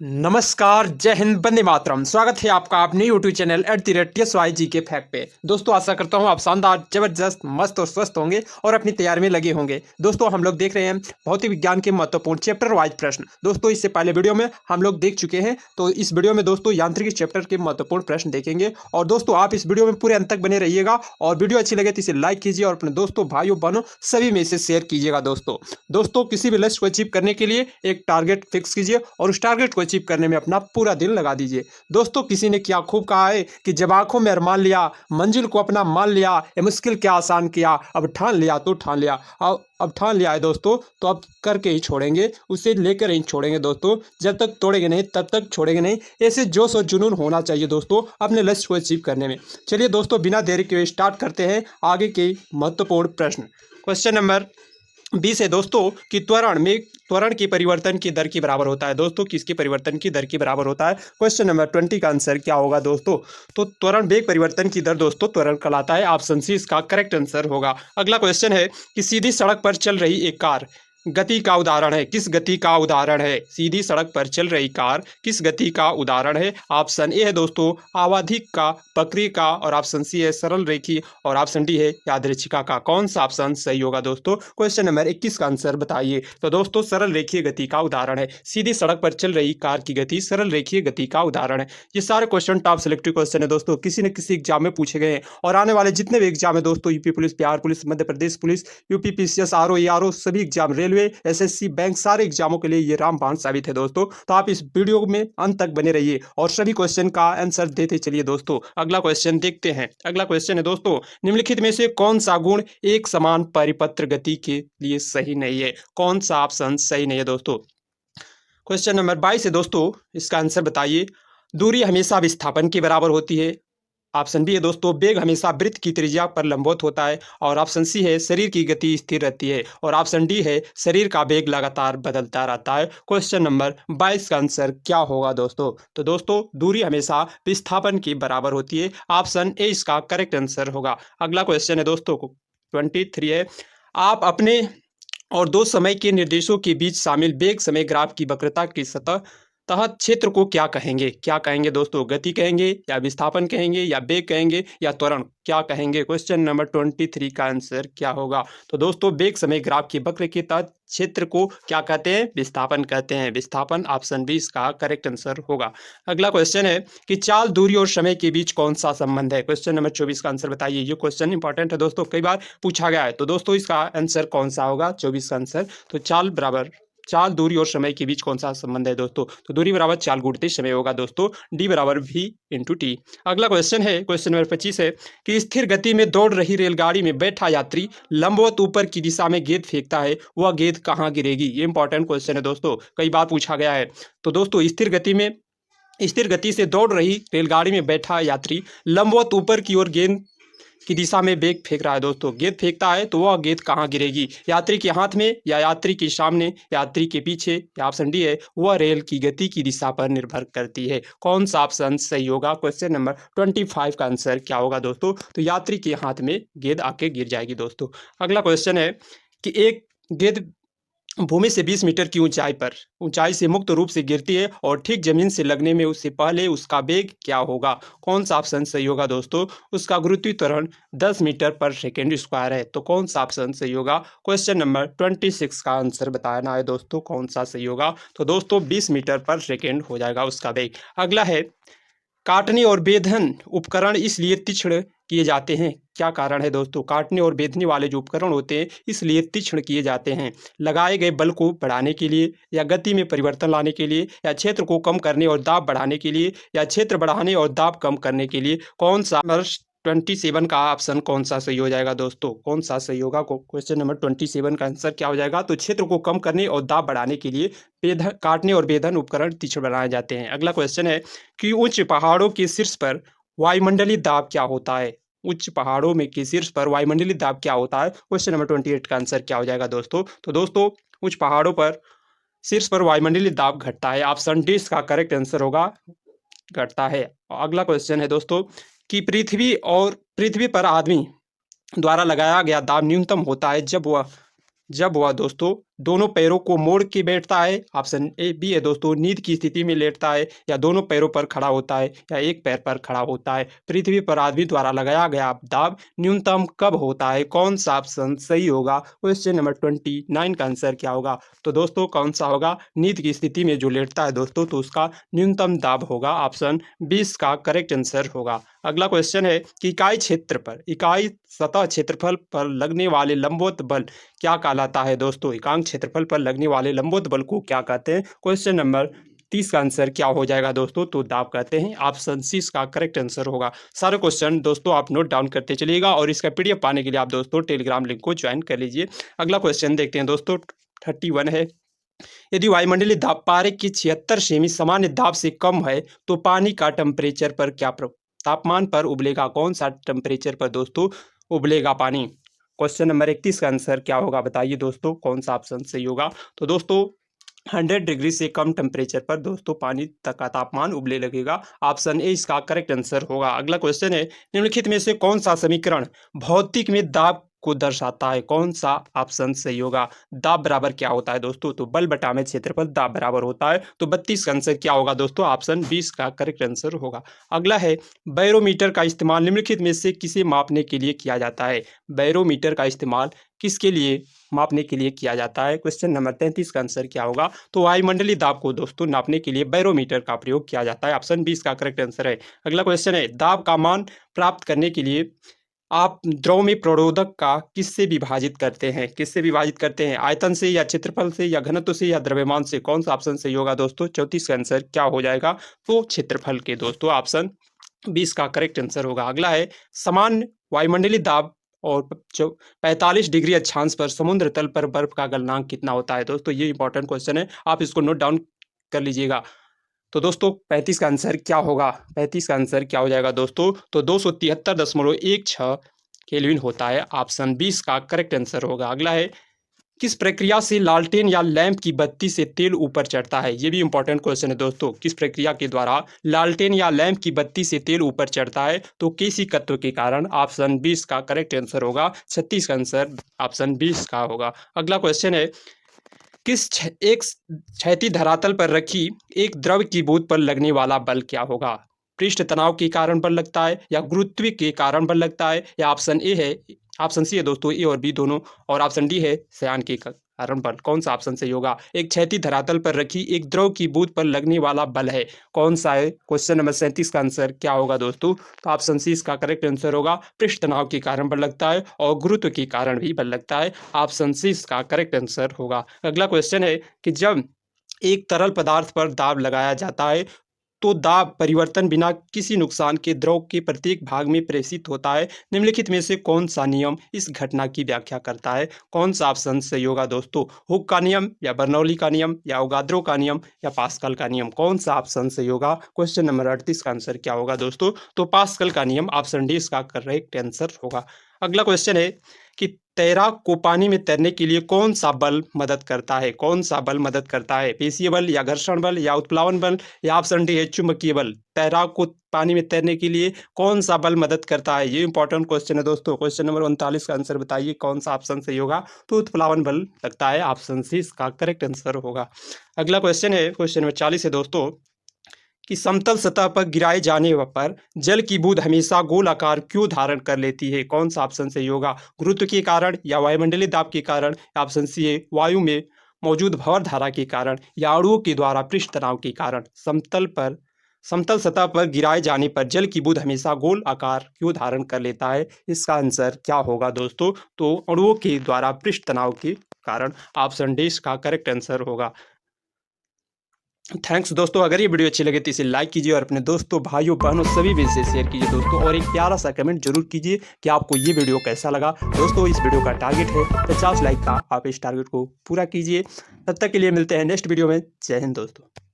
नमस्कार, जय हिंद, वंदे मातरम। स्वागत है आपका अपने यूट्यूब चैनल @TSYG के फैक्ट पे। दोस्तों, आशा करता हूँ आप शानदार, जबरदस्त, मस्त और स्वस्थ होंगे और अपनी तैयारी में लगे होंगे। दोस्तों, हम लोग देख रहे हैं भौतिक विज्ञान के महत्वपूर्ण चैप्टर वाइज प्रश्न। दोस्तों, इससे पहले वीडियो में हम लोग देख चुके हैं, तो इस वीडियो में दोस्तों यांत्रिकी चैप्टर के महत्वपूर्ण प्रश्न देखेंगे। और दोस्तों, आप इस वीडियो में पूरे अंत तक बने रहिएगा और वीडियो अच्छी लगे तो इसे लाइक कीजिए और अपने दोस्तों, भाइयों, बहनों सभी में इसे शेयर कीजिएगा। दोस्तों, किसी भी लक्ष्य को अचीव करने के लिए एक टारगेट फिक्स कीजिए और उस टारगेट को अचीव करने में अपना पूरा दिल लगा दीजिए। दोस्तों, किसी ने क्या खूब कहा है कि जब आंखों में अरमान लिया, मंजिल को अपना मान लिया, ये मुश्किल क्या आसान किया, अब ठान लिया तो ठान लिया। अब ठान लिया है दोस्तों, तो अब करके ही छोड़ेंगे, उसे लेकर ही छोड़ेंगे। दोस्तों, जब तक तोड़ेंगे नहीं तब तक छोड़ेंगे नहीं। ऐसे जोश और जुनून होना चाहिए दोस्तों अपने लक्ष्य को अचीव करने में। चलिए दोस्तों, बिना देरी के स्टार्ट करते हैं आगे के महत्वपूर्ण प्रश्न। क्वेश्चन नंबर 20 है दोस्तों कि त्वरण की परिवर्तन की दर के बराबर होता है। दोस्तों, किसके परिवर्तन की दर के बराबर होता है? क्वेश्चन नंबर 20 का आंसर क्या होगा दोस्तों? तो त्वरण वेग परिवर्तन की दर दोस्तों त्वरण कहलाता है। ऑप्शन सी इसका करेक्ट आंसर होगा। अगला क्वेश्चन है कि सीधी सड़क पर चल रही एक कार गति का उदाहरण है। किस गति का उदाहरण है? सीधी सड़क पर चल रही कार किस गति का उदाहरण है? ऑप्शन ए है दोस्तों आवधिक का, वक्री का, और ऑप्शन सी है सरल रेखी, और ऑप्शन डी है यादृच्छिका का। कौन सा ऑप्शन सही होगा दोस्तों? क्वेश्चन नंबर 21 का आंसर बताइए। तो दोस्तों, सरल रेखीय गति का उदाहरण है। सीधी सड़क पर चल रही कार की गति सरल रेखीय गति का उदाहरण है। ये सारे क्वेश्चन टॉप सिलेक्टिव क्वेश्चन है दोस्तों, किसी न किसी एग्जाम में पूछे गए हैं और आने वाले जितने भी एग्जाम है दोस्तों, UP police, Bihar police, Madhya Pradesh police, UP PCS, RO सभी एग्जाम, रेलवे, एसएससी, बैंक, सारे एग्जामों के लिए ये रामबाण साबित है दोस्तों। तो आप इस वीडियो में अंत तक बने रहिए और सभी क्वेश्चन का आंसर देते चलिए दोस्तों। अगला क्वेश्चन देखते हैं। अगला क्वेश्चन है दोस्तों, निम्नलिखित में से कौन सा गुण एक समान परिपत्र गति के लिए सही नहीं है? कौन सा ऑप्शन सही नहीं है दोस्तों? क्वेश्चन नंबर 22 है दोस्तों, इसका आंसर बताइए। दूरी हमेशा विस्थापन के बराबर होती है। ऑप्शन बी है दोस्तों वेग हमेशा वृत्त की त्रिज्या पर लंबवत होता है, और ऑप्शन सी है शरीर की गति स्थिर रहती है, और ऑप्शन डी है शरीर का वेग लगातार बदलता रहता है। क्वेश्चन नंबर 22 का आंसर क्या होगा दोस्तों? तो दोस्तों, दूरी हमेशा विस्थापन के बराबर होती है। ऑप्शन ए इसका करेक्ट आंसर होगा। अगला क्वेश्चन है दोस्तों 23 है। आप अपने और दो समय के निर्देशों के बीच शामिल वेग समय ग्राफ की वक्रता की सतह तहत क्षेत्र को क्या कहेंगे? क्या कहेंगे दोस्तों? गति कहेंगे, या विस्थापन कहेंगे, या वेग कहेंगे, या त्वरण? क्या कहेंगे? क्वेश्चन नंबर 23 का आंसर क्या होगा? तो दोस्तों, वेग समय ग्राफ की वक्र के तहत क्षेत्र को क्या कहते हैं? विस्थापन कहते हैं। विस्थापन, ऑप्शन बी इसका करेक्ट आंसर होगा। अगला क्वेश्चन है कि चाल, दूरी और समय के बीच कौन सा संबंध है? क्वेश्चन नंबर 24 का आंसर बताइए। ये क्वेश्चन इंपॉर्टेंट है दोस्तों, कई बार पूछा गया है। तो दोस्तों, इसका आंसर कौन सा होगा? 24 का आंसर। तो चाल, दूरी और समय के बीच कौन सा संबंध है दोस्तों? तो दूरी बराबर चाल गुणित समय होगा दोस्तों, डी बराबर वी इंटू टी। अगला क्वेश्चन है, क्वेश्चन नंबर 25 है कि स्थिर गति में दौड़ रही रेलगाड़ी में बैठा यात्री लंबवत ऊपर की दिशा में गेंद फेंकता है, वह गेंद कहाँ गिरेगी? ये इंपॉर्टेंट क्वेश्चन है दोस्तों, कई बार पूछा गया है। तो दोस्तों, स्थिर गति से दौड़ रही रेलगाड़ी में बैठा यात्री लंबवत ऊपर की ओर गेंद की दिशा में वेग फेंक रहा है दोस्तों। गेंद फेंकता है तो वह गेंद कहाँ गिरेगी? यात्री के हाथ में, या यात्री के सामने, यात्री के पीछे, या ऑप्शन डी है वह रेल की गति की दिशा पर निर्भर करती है। कौन सा ऑप्शन सही होगा? क्वेश्चन नंबर 25 का आंसर क्या होगा दोस्तों? तो यात्री के हाथ में गेंद आके गिर जाएगी दोस्तों। अगला क्वेश्चन है कि एक गेंद भूमि से 20 मीटर की ऊंचाई से मुक्त रूप से गिरती है और ठीक जमीन से लगने में उससे पहले उसका वेग क्या होगा? कौन सा ऑप्शन सही होगा दोस्तों? उसका गुरुत्वीय त्वरण 10 मीटर पर सेकेंड स्क्वायर है। तो कौन सा ऑप्शन सही होगा? क्वेश्चन नंबर 26 का आंसर बताना है दोस्तों, कौन सा सही होगा? तो दोस्तों, 20 मीटर पर सेकेंड हो जाएगा उसका वेग। अगला है, काटने और बेधन उपकरण इसलिए तीक्ष्ण किए जाते हैं, क्या कारण है दोस्तों? काटने और बेधने वाले जो उपकरण होते हैं इसलिए तीक्ष्ण किए जाते हैं। लगाए गए बल को बढ़ाने के लिए, या गति में परिवर्तन लाने के लिए, या क्षेत्र को कम करने और दाब बढ़ाने के लिए, या क्षेत्र बढ़ाने और दाब कम करने के लिए। कौन सा 27 का ऑप्शन कौन सा सही हो जाएगा दोस्तों? कौन सा सही होगा? क्वेश्चन नंबर 27 का आंसर क्या हो जाएगा? तो क्षेत्र को कम करने और दाब बढ़ाने के लिए काटने और बेधन उपकरण तीक्ष्ण बनाए जाते हैं। अगला क्वेश्चन है कि उच्च पहाड़ों के शीर्ष पर वायुमंडलीय दाब क्या होता है? उच्च पहाड़ों में के शीर्ष पर वायुमंडलीय दाब क्या होता है? क्वेश्चन नंबर 28 का आंसर क्या हो जाएगा दोस्तों? तो दोस्तों, उच्च पहाड़ों पर शीर्ष पर वायुमंडलीय दाब घटता है। ऑप्शन डी इसका करेक्ट आंसर होगा, घटता है। अगला क्वेश्चन है दोस्तों कि पृथ्वी पर आदमी द्वारा लगाया गया दाब न्यूनतम होता है जब वह दोस्तों दोनों पैरों को मोड़ के बैठता है, ऑप्शन ए बी है दोस्तों, नींद की स्थिति में लेटता है, या दोनों पैरों पर खड़ा होता है, या एक पैर पर खड़ा होता है। पृथ्वी पर आदमी द्वारा लगाया गया दाब न्यूनतम कब होता है? कौन सा ऑप्शन सही होगा? क्वेश्चन नंबर 29 का आंसर क्या होगा? तो दोस्तों कौन सा होगा? नींद की स्थिति में जो लेटता है दोस्तों, तो उसका न्यूनतम दाब होगा, ऑप्शन 20 का करेक्ट आंसर होगा। अगला क्वेश्चन है कि इकाई सतह क्षेत्रफल पर लगने वाले लंबवत बल क्या कहलाता है? दोस्तों एकांक क्षेत्रफल पर लगने वाले लंबवत बल को क्या कहते हैं? क्वेश्चन नंबर 30 का आंसर क्या हो जाएगा दोस्तों? तो दाब कहते हैं, ऑप्शन सी का करेक्ट आंसर होगा। सारे क्वेश्चन दोस्तों आप नोट डाउन करते चलिएगा और इसका पीडीएफ पाने के लिए आप दोस्तों टेलीग्राम लिंक को ज्वाइन कर लीजिए। अगला क्वेश्चन देखते हैं दोस्तों, 31 है। यदि वायुमंडलीय दाब पारे की 76 सेमी सामान्य दाब से कम है तो पानी का टेम्परेचर पर क्या तापमान पर उबलेगा? कौन सा टेम्परेचर पर दोस्तों उबलेगा पानी? क्वेश्चन नंबर 31 का आंसर क्या होगा बताइए दोस्तों, कौन सा ऑप्शन सही होगा? तो दोस्तों 100 डिग्री से कम टेम्परेचर पर दोस्तों पानी तक का तापमान उबलने लगेगा, ऑप्शन ए इसका करेक्ट आंसर होगा। अगला क्वेश्चन है, निम्नलिखित में से कौन सा समीकरण भौतिक में दाब को दर्शाता है? कौन सा ऑप्शन सही होगा? दाब बराबर क्या होता है दोस्तों? तो बल बटा में क्षेत्रफल दाब बराबर होता है। तो 32 का आंसर क्या होगा दोस्तों? ऑप्शन 20 का करेक्ट आंसर होगा। अगला है, बैरोमीटर का इस्तेमाल निम्नलिखित में से किसे मापने के लिए किया जाता है? बैरोमीटर का इस्तेमाल किसके लिए मापने के लिए किया जाता है? क्वेश्चन नंबर 33 का आंसर क्या होगा? तो वायुमंडलीय दाब को दोस्तों नापने के लिए बैरोमीटर का प्रयोग किया जाता है, ऑप्शन 20 का करेक्ट आंसर है। अगला क्वेश्चन है, दाब का मान प्राप्त करने के लिए आप द्रव में प्रोरोधक का किससे विभाजित करते हैं? किससे विभाजित करते हैं? आयतन से, या क्षेत्रफल से, या घनत्व से, या द्रव्यमान से? कौन सा ऑप्शन सही होगा दोस्तों? 34 का आंसर क्या हो जाएगा? तो क्षेत्रफल के दोस्तों, ऑप्शन 20 का करेक्ट आंसर होगा। अगला है, सामान्य वायुमंडलीय दाब और 45 डिग्री अक्षांश पर समुद्र तल पर बर्फ का गलनांक कितना होता है? दोस्तों ये इंपॉर्टेंट क्वेश्चन है, आप इसको नोट डाउन कर लीजिएगा। तो दोस्तों 35 का आंसर क्या होगा? 35 का आंसर क्या हो जाएगा दोस्तों? तो 273.16 केल्विन होता है, ऑप्शन 20 का करेक्ट आंसर होगा। अगला है, किस प्रक्रिया से लालटेन या लैंप की बत्ती से तेल ऊपर चढ़ता है? ये भी इंपॉर्टेंट क्वेश्चन है दोस्तों, किस प्रक्रिया के द्वारा लालटेन या लैंप की बत्ती से तेल ऊपर चढ़ता है? तो केसी तत्व के कारण, ऑप्शन 20 का करेक्ट आंसर होगा। 36 का आंसर ऑप्शन 20 का होगा। अगला क्वेश्चन है, एक क्षैतिज धरातल पर रखी एक द्रव की बूंद पर लगने वाला बल क्या होगा? पृष्ठ तनाव के कारण बल लगता है, या गुरुत्व के कारण बल लगता है, या ऑप्शन ए है, ऑप्शन सी है दोस्तों ए और बी दोनों, और ऑप्शन डी है शयान के कारण बल? कौन सा ऑप्शन सही होगा? एक क्षैतिज धरातल पर रखी एक द्रव की बूंद पर लगने वाला बल है, कौन सा है? क्वेश्चन नंबर 37 का आंसर क्या होगा दोस्तों? तो ऑप्शन सी इसका करेक्ट आंसर होगा। पृष्ठ तनाव के कारण बल लगता है और गुरुत्व के कारण भी बल लगता है, ऑप्शन सी इसका करेक्ट आंसर होगा। अगला क्वेश्चन है कि जब एक तरल पदार्थ पर दाब लगाया जाता है तो दाब परिवर्तन बिना किसी नुकसान के द्रव के प्रत्येक भाग में प्रेषित होता है। निम्नलिखित में से कौन सा नियम इस घटना की व्याख्या करता है? कौन सा ऑप्शन सही होगा दोस्तों? हुक का नियम, या बर्नौली का नियम, या अवोगाद्रो का नियम, या पास्कल का नियम? कौन सा ऑप्शन सही होगा? क्वेश्चन नंबर 38 का आंसर क्या होगा दोस्तों? तो पास्कल का नियम, ऑप्शन डी इसका करेक्ट आंसर होगा। अगला क्वेश्चन है कि तैराक को पानी में तैरने के लिए कौन सा बल मदद करता है? कौन सा बल मदद करता है? पेशीय बल, या घर्षण बल, या उत्प्लावन बल, या ऑप्शन डी है चुंबकीय बल? तैराक को पानी में तैरने के लिए कौन सा बल मदद करता है? ये इंपॉर्टेंट क्वेश्चन है दोस्तों। क्वेश्चन नंबर 39 का आंसर बताइए, कौन सा ऑप्शन सही होगा? तो उत्प्लावन बल लगता है, ऑप्शन सी इसका करेक्ट आंसर होगा। अगला क्वेश्चन है, क्वेश्चन नंबर 40 है दोस्तों, कि समतल सतह पर गिराए जाने पर जल की बूंद हमेशा गोल आकार क्यों धारण कर लेती है? कौन सा ऑप्शन सही होगा? गुरुत्व के कारण, या वायुमंडलीय दाब के कारण, ऑप्शन सी है वायु में मौजूद भंवर धारा के कारण, या अणुओं के द्वारा पृष्ठ तनाव के कारण? समतल सतह पर गिराए जाने पर जल की बूंद हमेशा गोल आकार क्यों धारण कर लेता है? इसका आंसर क्या होगा दोस्तों? तो अणुओं के द्वारा पृष्ठ तनाव के कारण, ऑप्शन डी का करेक्ट आंसर होगा। थैंक्स दोस्तों, अगर ये वीडियो अच्छी लगे तो इसे लाइक कीजिए और अपने दोस्तों, भाइयों, बहनों सभी भी इसे शेयर कीजिए दोस्तों, और एक प्यारा सा कमेंट जरूर कीजिए कि आपको ये वीडियो कैसा लगा। दोस्तों इस वीडियो का टारगेट है 50 लाइक का, आप इस टारगेट को पूरा कीजिए। तब तक के लिए मिलते हैं नेक्स्ट वीडियो में। जय हिंद दोस्तों।